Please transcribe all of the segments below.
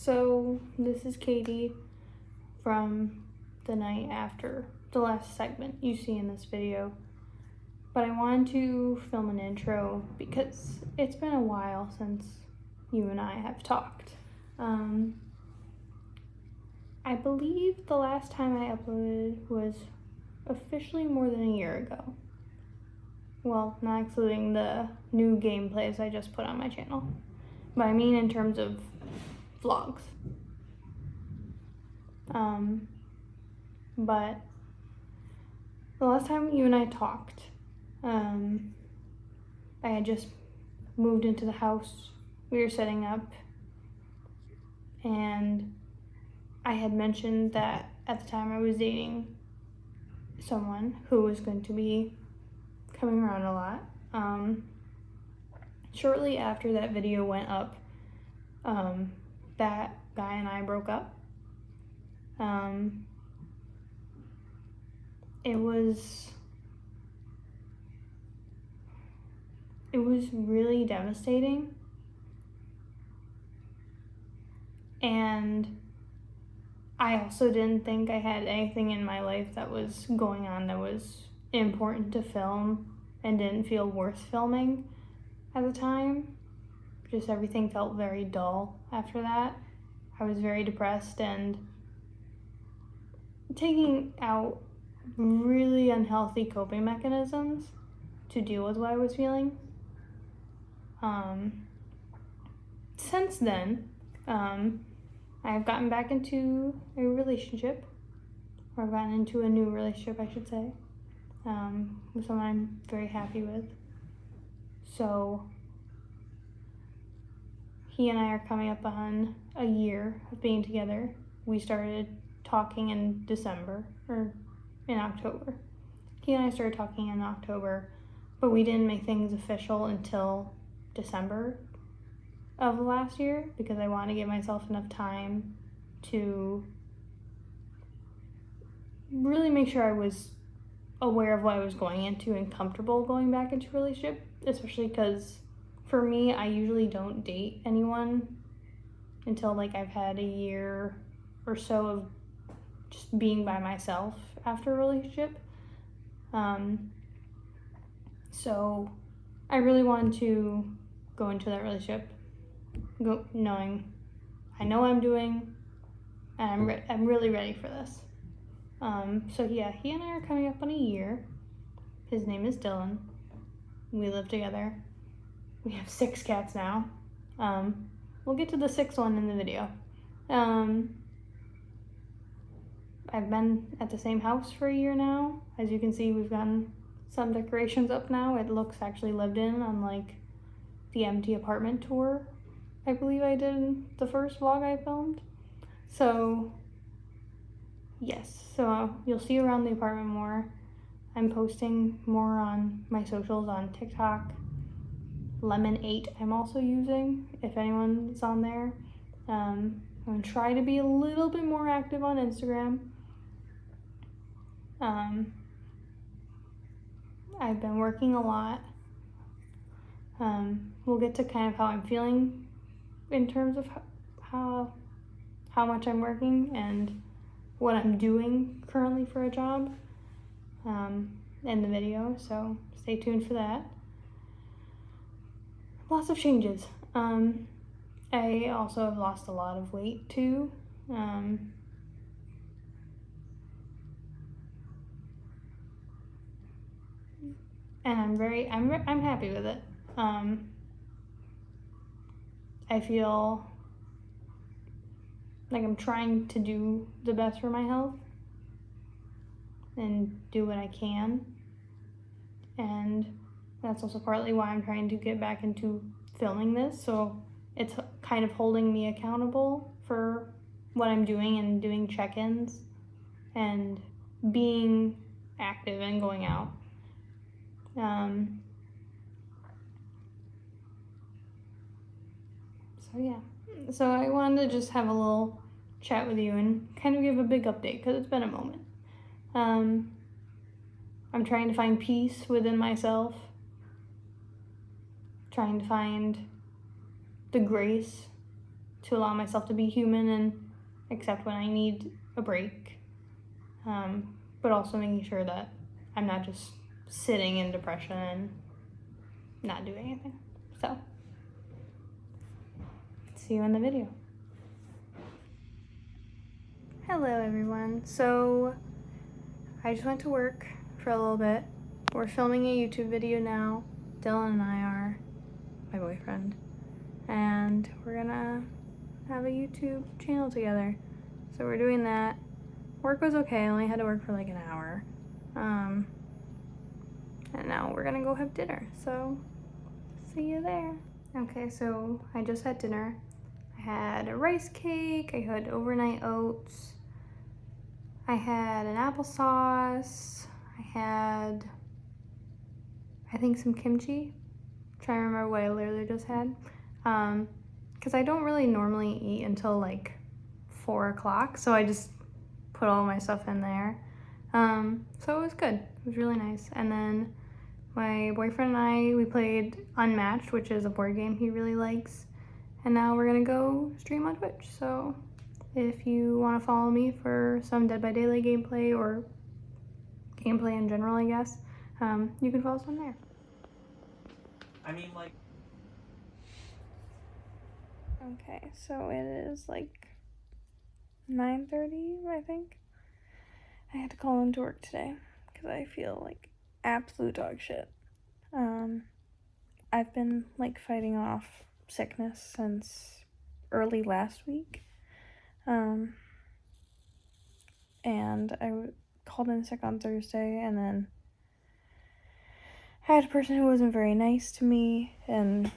So this is Katie from the night after the last segment you see in this video. But I wanted to film an intro because it's been a while since you and I have talked. I believe the last time I uploaded was officially more than a year ago. Well, not including the new gameplays I just put on my channel. But I mean in terms of vlogs. But the last time you and I talked, I had just moved into the house we were setting up, and I had mentioned that at the time I was dating someone who was going to be coming around a lot. Shortly after that video went up, that guy and I broke up. It was really devastating, and I also didn't think I had anything in my life that was going on that was important to film and didn't feel worth filming at the time. Just everything felt very dull after that. I was very depressed and taking out really unhealthy coping mechanisms to deal with what I was feeling. Since then, I've gotten back into a relationship, or I've gotten into a new relationship, I should say, with someone I'm very happy with. So he and I are coming up on a year of being together. We started talking in December, or in October. He and I started talking in October, but we didn't make things official until December of last year because I wanted to give myself enough time to really make sure I was aware of what I was going into and comfortable going back into a relationship, especially because for me, I usually don't date anyone until like I've had a year or so of just being by myself after a relationship. So I really wanted to go into that relationship knowing I know what I'm doing and I'm really ready for this. So yeah, he and I are coming up on a year. His name is Dylan. We live together. We have 6 cats now. We'll get to the 6th one in the video. I've been at the same house for a year now. As you can see, we've gotten some decorations up now. It looks actually lived in, unlike the empty apartment tour I believe I did in the first vlog I filmed. So yes, so you'll see around the apartment more. I'm posting more on my socials on TikTok. Lemon8 I'm also using, if anyone's on there. I'm gonna try to be a little bit more active on Instagram. I've been working a lot. We'll get to kind of how I'm feeling in terms of how much I'm working and what I'm doing currently for a job in the video, so stay tuned for that. Lots of changes. I also have lost a lot of weight too. And I'm happy with it. I feel like I'm trying to do the best for my health and do what I can. And that's also partly why I'm trying to get back into filming this. So it's kind of holding me accountable for what I'm doing and doing check-ins and being active and going out. So yeah, so I wanted to just have a little chat with you and kind of give a big update because it's been a moment. I'm trying to find peace within myself, trying to find the grace to allow myself to be human and accept when I need a break. But also making sure that I'm not just sitting in depression and not doing anything. So, see you in the video. Hello everyone. So, I just went to work for a little bit. We're filming a YouTube video now. Dylan and I are, my boyfriend. And we're gonna have a YouTube channel together. So we're doing that. Work was okay. I only had to work for like an hour. And now we're gonna go have dinner. So, see you there. Okay, so I just had dinner. I had a rice cake. I had overnight oats. I had an applesauce. I had, I think, some kimchi. I'm trying to remember what I literally just had. Because I don't really normally eat until like 4 o'clock, so I just put all my stuff in there. So it was good. It was really nice. And then my boyfriend and I, we played Unmatched, which is a board game he really likes. And now we're gonna go stream on Twitch. So if you want to follow me for some Dead by Daylight gameplay or gameplay in general, I guess, you can follow us on there. I mean, like... Okay, so it is like 9:30, I think. I had to call into work today because I feel like absolute dog shit. I've been like fighting off sickness since early last week. And I called in sick on Thursday, and then I had a person who wasn't very nice to me and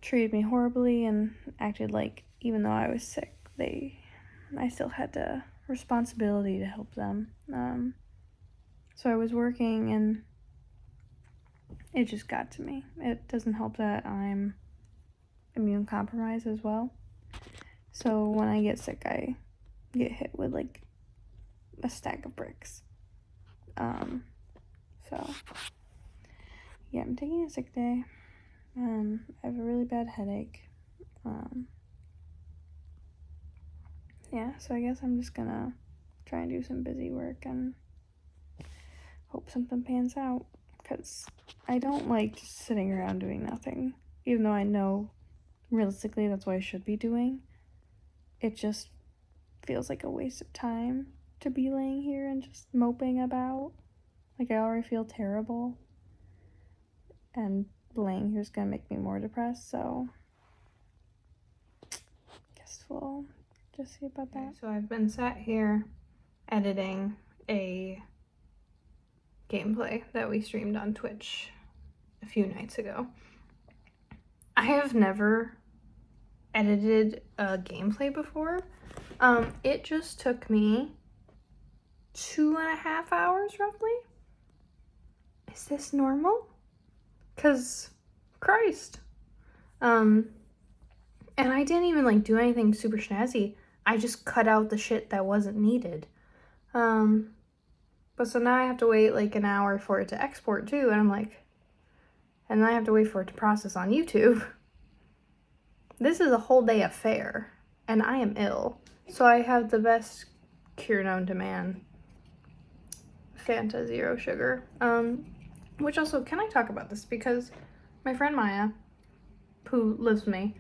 treated me horribly and acted like even though I was sick, I still had the responsibility to help them. So I was working and it just got to me. It doesn't help that I'm immune compromised as well. So when I get sick, I get hit with like a stack of bricks. So yeah, I'm taking a sick day. I have a really bad headache. Yeah, so I guess I'm just gonna try and do some busy work and hope something pans out, because I don't like just sitting around doing nothing, even though I know realistically that's what I should be doing. It just feels like a waste of time to be laying here and just moping about. Like, I already feel terrible, and laying here is gonna make me more depressed, so I guess we'll just see about that. Okay, so I've been sat here editing a gameplay that we streamed on Twitch a few nights ago. I have never edited a gameplay before. It just took me 2.5 hours roughly. Is this normal? 'Cause Christ. And I didn't even like do anything super snazzy. I just cut out the shit that wasn't needed. But so now I have to wait like an hour for it to export too, and I'm like, and then I have to wait for it to process on YouTube. This is a whole day affair, and I am ill. So I have the best cure known to man. Fanta Zero Sugar. Which also, can I talk about this? Because my friend Maya, who lives with me,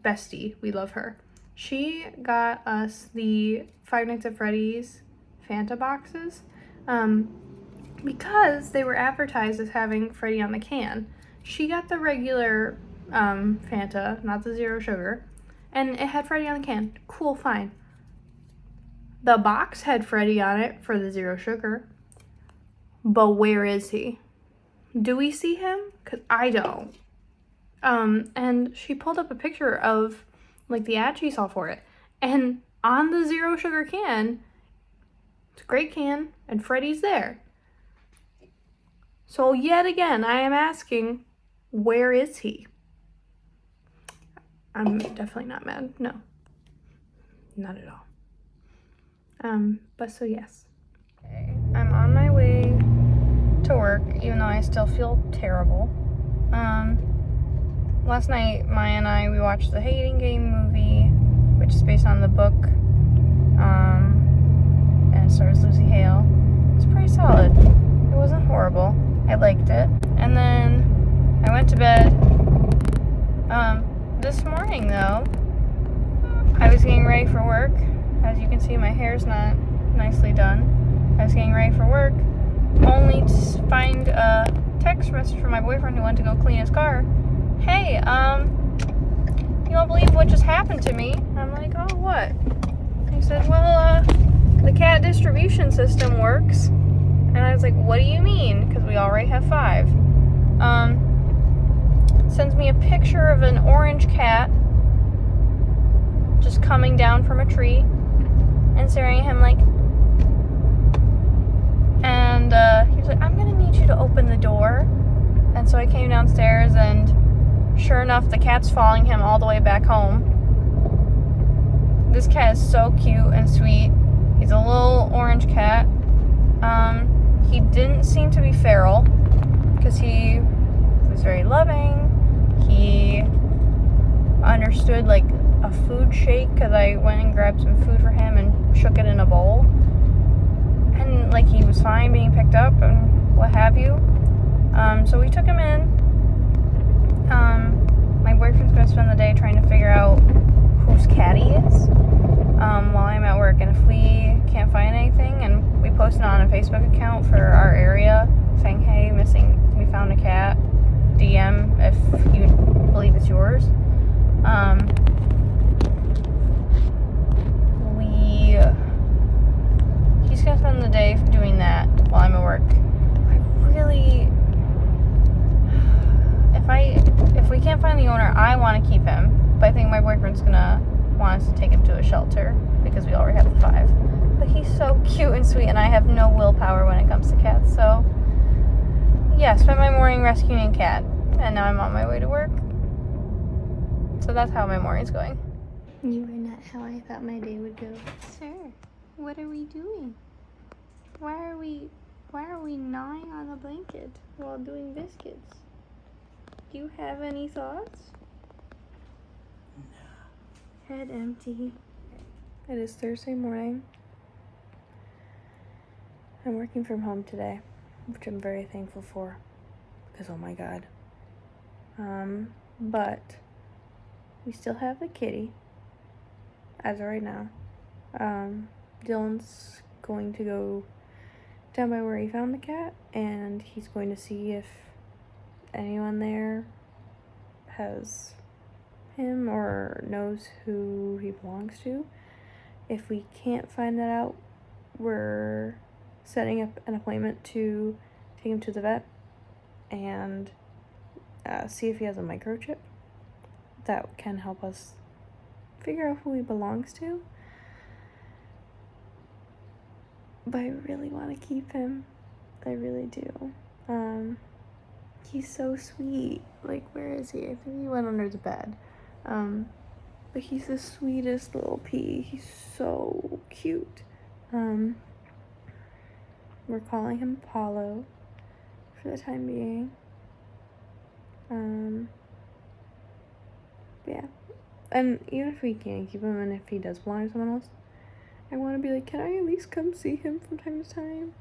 bestie, we love her. She got us the Five Nights at Freddy's Fanta boxes because they were advertised as having Freddy on the can. She got the regular Fanta, not the Zero Sugar, and it had Freddy on the can. Cool, fine. The box had Freddy on it for the Zero Sugar, but where is he? Do we see him? Because I don't. And she pulled up a picture of like the ad she saw for it, and on the Zero Sugar can, it's a great can, and Freddy's there. So yet again, I am asking, where is he? I'm definitely not mad. No, not at all. But so yes. Okay, I'm on my way to work, even though I still feel terrible. Last night, Maya and I, we watched the Hating Game movie, which just based on the book. And it stars Lucy Hale. It was pretty solid. It wasn't horrible. I liked it. And then I went to bed. This morning though, I was getting ready for work. As you can see, my hair's not nicely done. I was getting ready for work, only to find a text message from my boyfriend who went to go clean his car. Hey, you won't believe what just happened to me. I'm like, oh, what? He said, well, the cat distribution system works. And I was like, what do you mean? Because we already have 5. Sends me a picture of an orange cat just coming down from a tree and staring at him like, and he was like, I'm gonna need you to open the door. And so I came downstairs, and sure enough, the cat's following him all the way back home. This cat is so cute and sweet. He's a little orange cat. He didn't seem to be feral because he was very loving. He understood like a food shake because I went and grabbed some food for him and shook it in a bowl. And like he was fine being picked up and what have you. So we took him in. My boyfriend's gonna spend the day trying to figure out whose cat he is while I'm at work. And if we can't find anything, and we posted on a Facebook account for our area saying, hey, we found a cat, DM if you believe it's yours. He's gonna spend the day doing that while I'm at work. If we can't find the owner, I want to keep him, but I think my boyfriend's gonna want us to take him to a shelter because we already have the 5. But he's so cute and sweet, and I have no willpower when it comes to cats. So yeah, spent my morning rescuing a cat, and now I'm on my way to work. So that's how my morning's going. You are not how I thought my day would go. Sir, what are we doing? Why are we gnawing on a blanket while doing biscuits? Do you have any thoughts? No. Head empty. It is Thursday morning. I'm working from home today, which I'm very thankful for, because oh my god. But we still have the kitty as of right now. Dylan's going to go down by where he found the cat, and he's going to see if anyone there has him or knows who he belongs to. If we can't find that out, we're setting up an appointment to take him to the vet and see if he has a microchip that can help us figure out who he belongs to. But I really want to keep him. I really do. He's so sweet. Like, where is he? I think he went under the bed. But he's the sweetest little pea. He's so cute. We're calling him Paulo for the time being. Yeah. And even if we can't keep him, and if he does belong to someone else, I want to be like, can I at least come see him from time to time?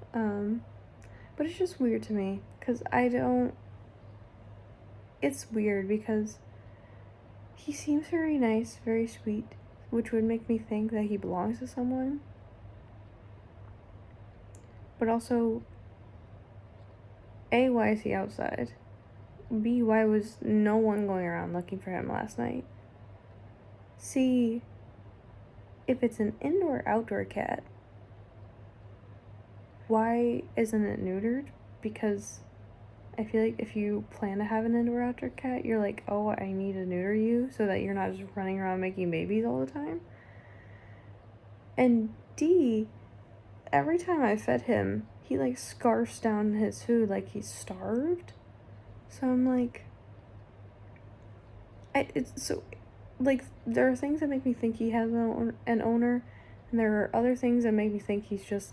But it's just weird to me, because it's weird because he seems very nice, very sweet, which would make me think that he belongs to someone. But also, A, why is he outside? B, why was no one going around looking for him last night? C, if it's an indoor-outdoor cat, why isn't it neutered? Because I feel like if you plan to have an indoor-outdoor cat, you're like, oh, I need to neuter you so that you're not just running around making babies all the time. And D, every time I fed him, he like scarfs down his food like he's starved. So I'm like, there are things that make me think he has an owner, and there are other things that make me think he's just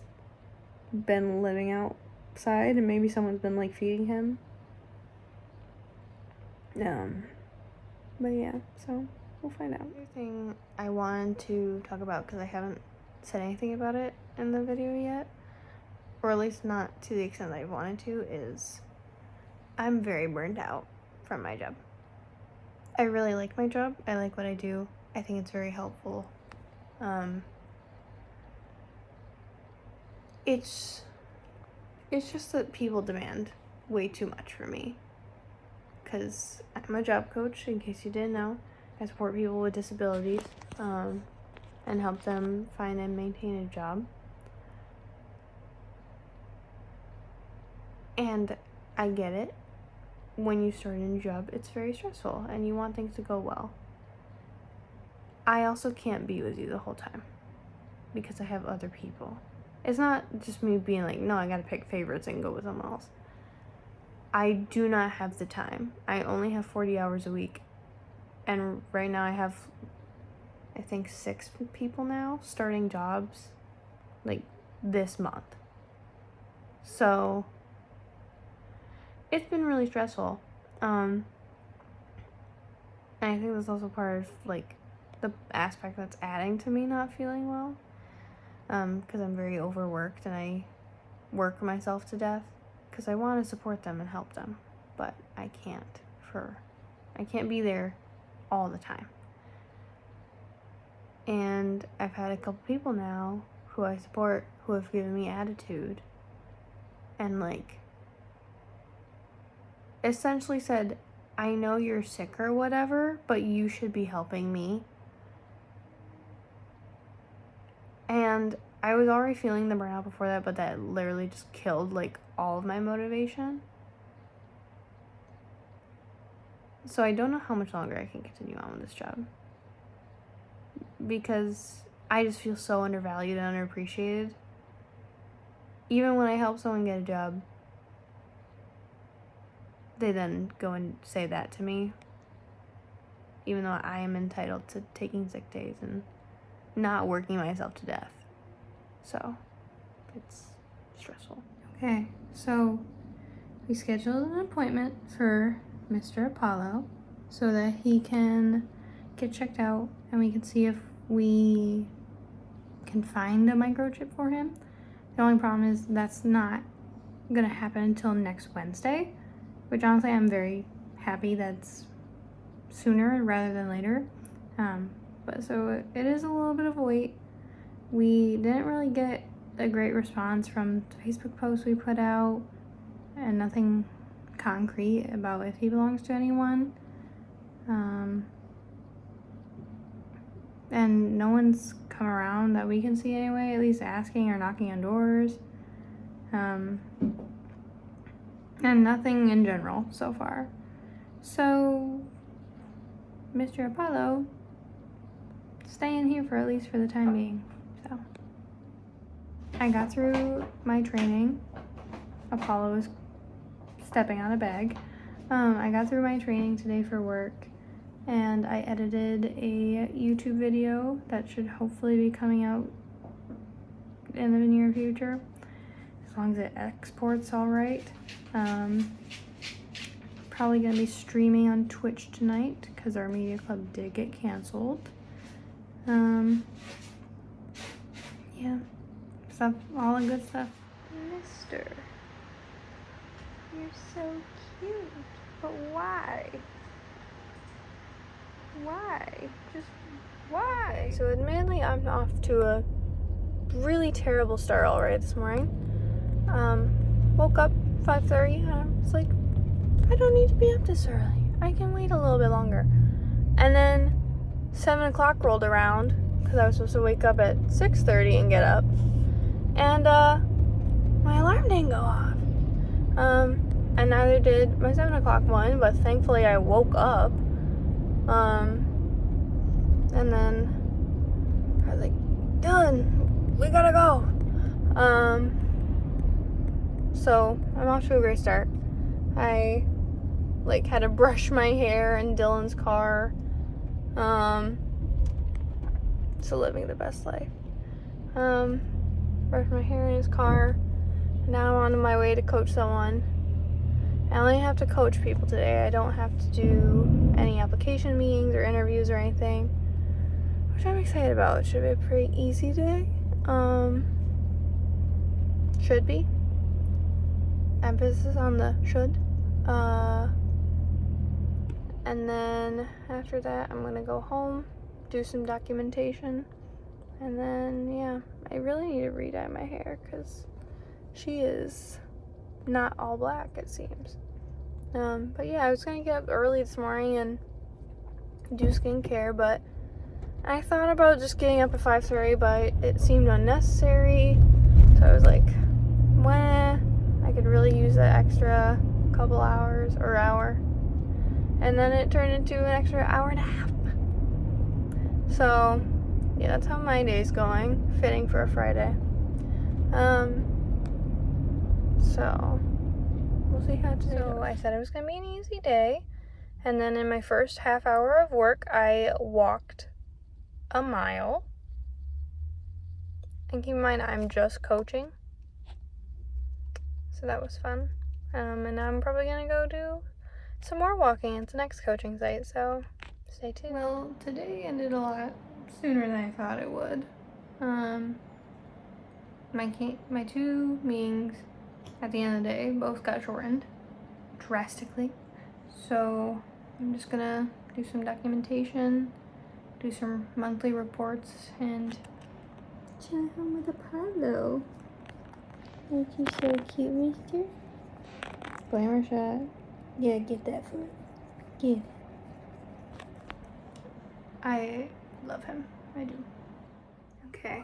been living outside, and maybe someone's been like feeding him. But yeah, so we'll find out. Another thing I wanted to talk about, because I haven't said anything about it in the video yet, or at least not to the extent that I wanted to, is I'm very burned out from my job. I really like my job. I like what I do. I think it's very helpful. It's just that people demand way too much from me. Because I'm a job coach, in case you didn't know. I support people with disabilities and help them find and maintain a job. And I get it. When you start a new job, it's very stressful and you want things to go well. I also can't be with you the whole time because I have other people. It's not just me being like, no, I gotta pick favorites and go with someone else. I do not have the time. I only have 40 hours a week. And right now I have, I think, 6 people now starting jobs like this month. So it's been really stressful. And I think that's also part of like the aspect that's adding to me not feeling well. Because I'm very overworked and I work myself to death because I want to support them and help them, but I can't be there all the time. And I've had a couple people now who I support who have given me attitude and like essentially said, I know you're sick or whatever, but you should be helping me. And I was already feeling the burnout before that, but that literally just killed like all of my motivation. So I don't know how much longer I can continue on with this job. Because I just feel so undervalued and underappreciated. Even when I help someone get a job, they then go and say that to me. Even though I am entitled to taking sick days and not working myself to death. So, it's stressful. Okay, so we scheduled an appointment for Mr. Apollo so that he can get checked out and we can see if we can find a microchip for him. The only problem is that's not gonna happen until next Wednesday, which honestly I'm very happy that's sooner rather than later. But so it is a little bit of a wait. We didn't really get a great response from the Facebook post we put out and nothing concrete about if he belongs to anyone. And no one's come around that we can see anyway, at least asking or knocking on doors. And nothing in general so far. So, Mr. Apollo, staying here for at least for the time being. So, I got through my training. Apollo is stepping on a bag. I got through my training today for work, and I edited a YouTube video that should hopefully be coming out in the near future, as long as it exports all right. Probably gonna be streaming on Twitch tonight because our media club did get canceled. Yeah, stuff, all the good stuff. Mister, you're so cute, but why? Why? Just why? So admittedly, I'm off to a really terrible start already this morning. Woke up 5:30 and I was like, I don't need to be up this early. I can wait a little bit longer. And then 7 o'clock rolled around because I was supposed to wake up at 6:30 and get up. And my alarm didn't go off. And neither did my 7 o'clock one, but thankfully I woke up. And then I was like, Dylan, we gotta go. So I'm off to a great start. I had to brush my hair in Dylan's car. So living the best life. Brushed my hair in his car. Now I'm on my way to coach someone. I only have to coach people today. I don't have to do any application meetings or interviews or anything, which I'm excited about. It should be a pretty easy day. Should be. Emphasis on the should. And then after that, I'm gonna go home, do some documentation, and then, yeah, I really need to re-dye my hair because she is not all black, it seems. But yeah, I was gonna get up early this morning and do skincare, but I thought about just getting up at 5:30, but it seemed unnecessary, so I was like, well, I could really use that extra couple hours or hour. And then it turned into an extra hour and a half. So, yeah, that's how my day's going. Fitting for a Friday. So, we'll see how today goes. So, I said it was going to be an easy day. And then in my first half hour of work, I walked a mile. And keep in mind, I'm just coaching. So that was fun. And now I'm probably going to go do some more walking at the next coaching site, so stay tuned. Well, today ended a lot sooner than I thought it would. My two meetings at the end of the day both got shortened drastically. So I'm just gonna do some documentation, do some monthly reports, and chill home with a pillow. Aren't you so cute, mister? Glamour shot. Yeah, get that for me. Get it. I love him. I do. Okay.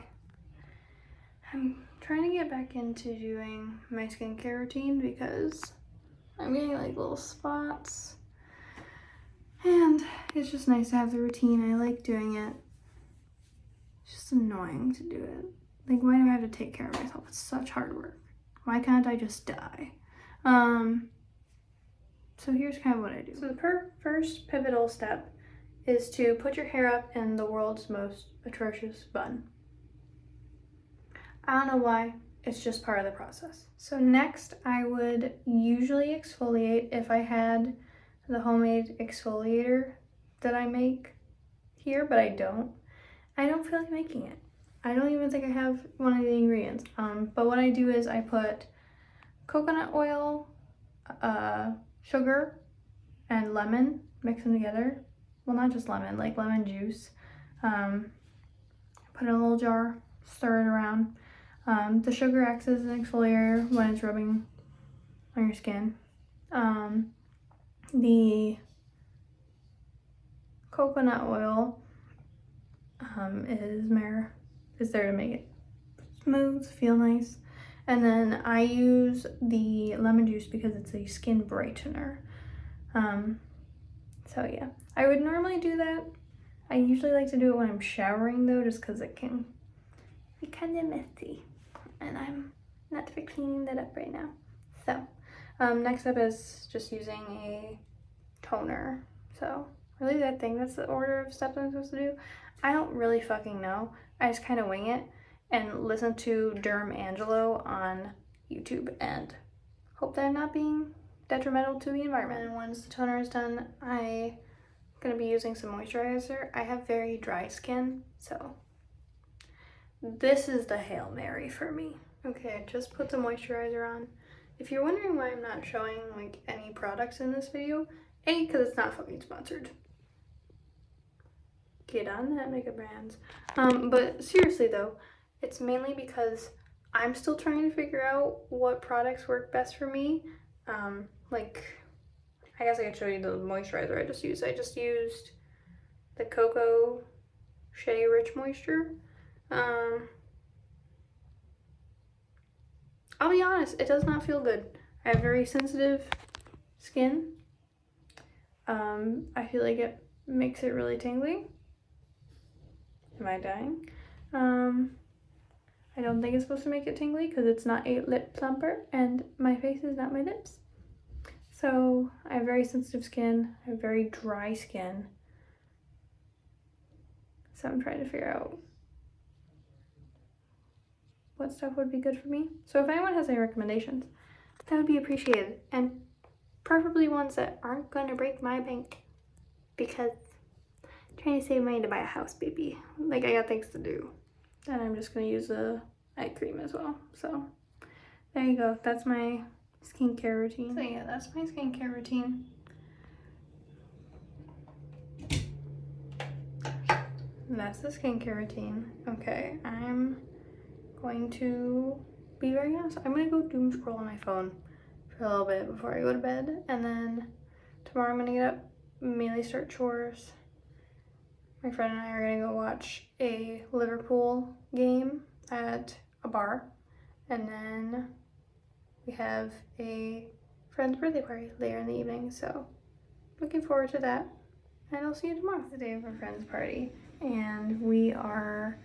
I'm trying to get back into doing my skincare routine because I'm getting like little spots. And it's just nice to have the routine. I like doing it. It's just annoying to do it. Like, why do I have to take care of myself? It's such hard work. Why can't I just die? So here's kind of what I do. So the first pivotal step is to put your hair up in the world's most atrocious bun. I don't know why, it's just part of the process. So next, I would usually exfoliate if I had the homemade exfoliator that I make here, but I don't. I don't feel like making it. I don't even think I have one of the ingredients. But what I do is I put coconut oil, sugar, and lemon, mix them together. Well, not just lemon, like lemon juice. Put it in a little jar, stir it around. The sugar acts as an exfoliator when it's rubbing on your skin. The coconut oil is there to make it smooth, feel nice. And then I use the lemon juice because it's a skin brightener. So yeah, I would normally do that. I usually like to do it when I'm showering though, just because it can be kind of messy. And I'm not for cleaning that up right now. So, next up is just using a toner. So, really that's the order of steps I'm supposed to do. I don't really fucking know. I just kind of wing it and listen to Derm Angelo on YouTube and hope that I'm not being detrimental to the environment. And once the toner is done, I'm gonna be using some moisturizer. I have very dry skin, so this is the Hail Mary for me. Okay, I just put the moisturizer on. If you're wondering why I'm not showing like any products in this video, A, because it's not fucking sponsored. Get on that, makeup brands. But seriously though, it's mainly because I'm still trying to figure out what products work best for me. Like, I guess I could show you the moisturizer I just used. I just used the Cocoa Shea Rich Moisture. I'll be honest, it does not feel good. I have very sensitive skin. I feel like it makes it really tingly. Am I dying? I don't think it's supposed to make it tingly because it's not a lip plumper and my face is not my lips. So I have very sensitive skin. I have very dry skin. So I'm trying to figure out what stuff would be good for me. So if anyone has any recommendations, that would be appreciated. And preferably ones that aren't going to break my bank, because I'm trying to save money to buy a house, baby. Like, I got things to do. And I'm just going to use the eye cream as well. So there you go. That's my skincare routine. So yeah, that's my skincare routine. That's the skincare routine. Okay, I'm going to be very honest. I'm gonna go doom scroll on my phone for a little bit before I go to bed, and then tomorrow I'm gonna get up, immediately start chores. My friend and I are gonna go watch a Liverpool game at a bar, and then we have a friend's birthday party later in the evening, so looking forward to that. And I'll see you tomorrow. It's the day of our friend's party, and we are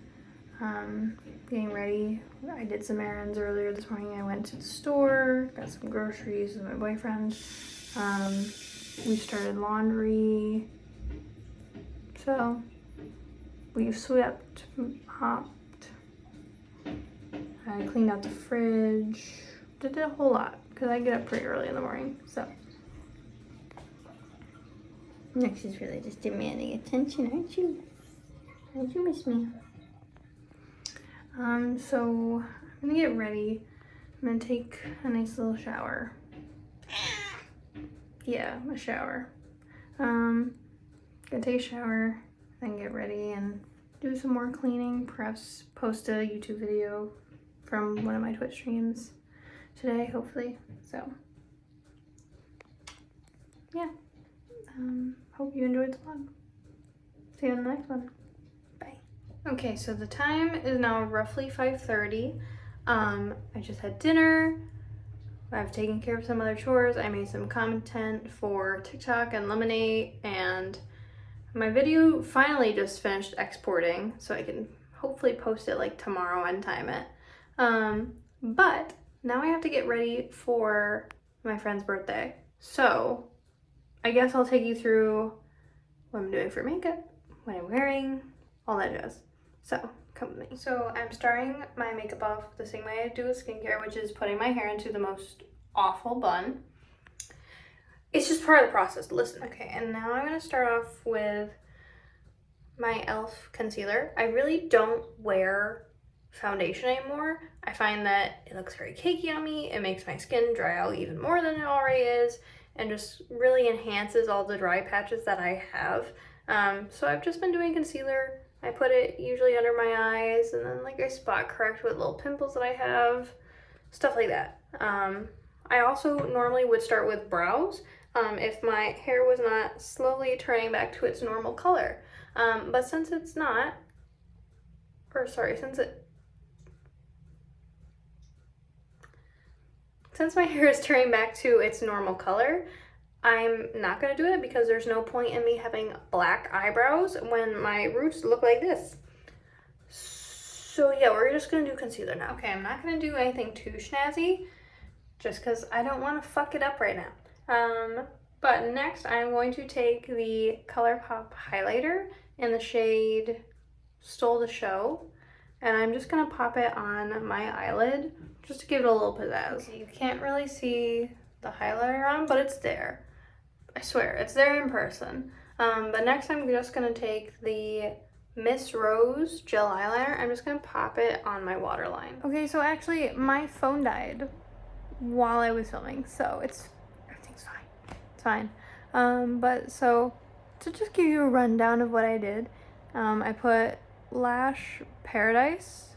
getting ready. I did some errands earlier this morning. I went to the store, got some groceries with my boyfriend. We started laundry. So we've swept, mopped. I cleaned out the fridge. Did a whole lot because I get up pretty early in the morning. So next is really just demanding attention, aren't you? Don't you miss me? So I'm gonna get ready. I'm gonna take a nice little shower. Yeah, a shower. Gonna take a shower, then get ready and do some more cleaning. Perhaps post a YouTube video from one of my Twitch streams today, hopefully. So yeah. Hope you enjoyed the vlog. See you in the next one. Bye. Okay, so the time is now roughly 5:30. I just had dinner. I've taken care of some other chores. I made some content for TikTok and Lemonade, and my video finally just finished exporting, so I can hopefully post it like tomorrow and time it. But now I have to get ready for my friend's birthday. So I guess I'll take you through what I'm doing for makeup, what I'm wearing, all that jazz. So come with me. So I'm starting my makeup off the same way I do with skincare, which is putting my hair into the most awful bun. It's just part of the process. Listen. Okay, and now I'm gonna start off with my e.l.f. concealer. I really don't wear foundation anymore. I find that it looks very cakey on me. It makes my skin dry out even more than it already is, and just really enhances all the dry patches that I have. So I've just been doing concealer. I put it usually under my eyes, and then like I spot correct with little pimples that I have, stuff like that. I also normally would start with brows if my hair was not slowly turning back to its normal color. But since it's not, since my hair is turning back to its normal color, I'm not going to do it because there's no point in me having black eyebrows when my roots look like this. So yeah, we're just going to do concealer now. Okay, I'm not going to do anything too snazzy just because I don't want to fuck it up right now. But next I'm going to take the ColourPop highlighter in the shade Stole the Show, and I'm just going to pop it on my eyelid just to give it a little pizzazz. Okay, you can't really see the highlighter on, but it's there. I swear, it's there in person. But next I'm just going to take the Miss Rose gel eyeliner. I'm just going to pop it on my waterline. Okay, so actually my phone died while I was filming, so everything's fine. It's fine. But so to just give you a rundown of what I did, I put Lash Paradise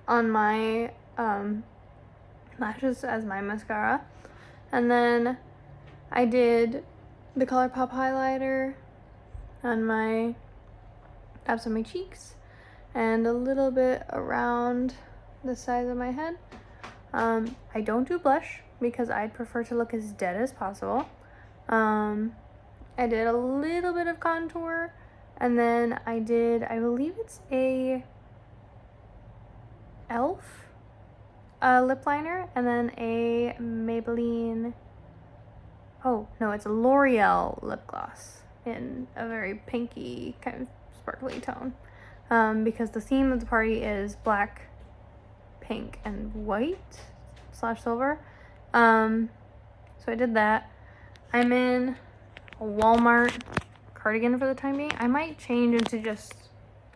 on my lashes as my mascara, and then I did the ColourPop highlighter on my tops of my cheeks and a little bit around the sides of my head. I don't do blush because I'd prefer to look as dead as possible. I did a little bit of contour, and then I believe it's a e.l.f. Lip liner, and then a Maybelline, oh no, it's a L'Oreal lip gloss in a very pinky kind of sparkly tone, because the theme of the party is black, pink, and white / silver. So I did that. I'm in a Walmart cardigan for the time being. I might change into just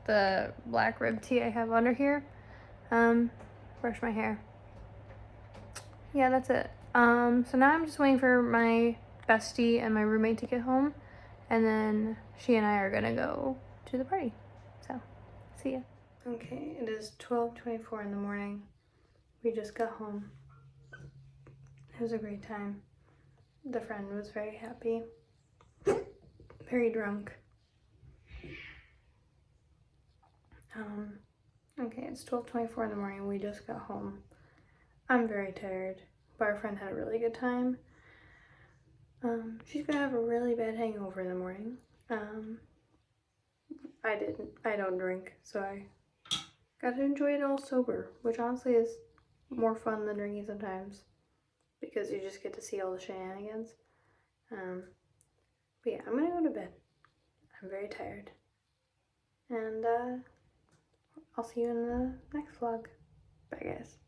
the black rib tee I have under here. Brush my hair. Yeah, that's it. So now I'm just waiting for my bestie and my roommate to get home, and then she and I are gonna go to the party. So, see ya. Okay, it is 12:24 in the morning. We just got home. It was a great time. The friend was very happy. Very drunk. Okay, it's 12:24 in the morning. We just got home. I'm very tired, but our friend had a really good time. She's gonna have a really bad hangover in the morning. I don't drink, so I got to enjoy it all sober, which honestly is more fun than drinking sometimes, because you just get to see all the shenanigans. But yeah, I'm gonna go to bed. I'm very tired. And I'll see you in the next vlog. Bye guys.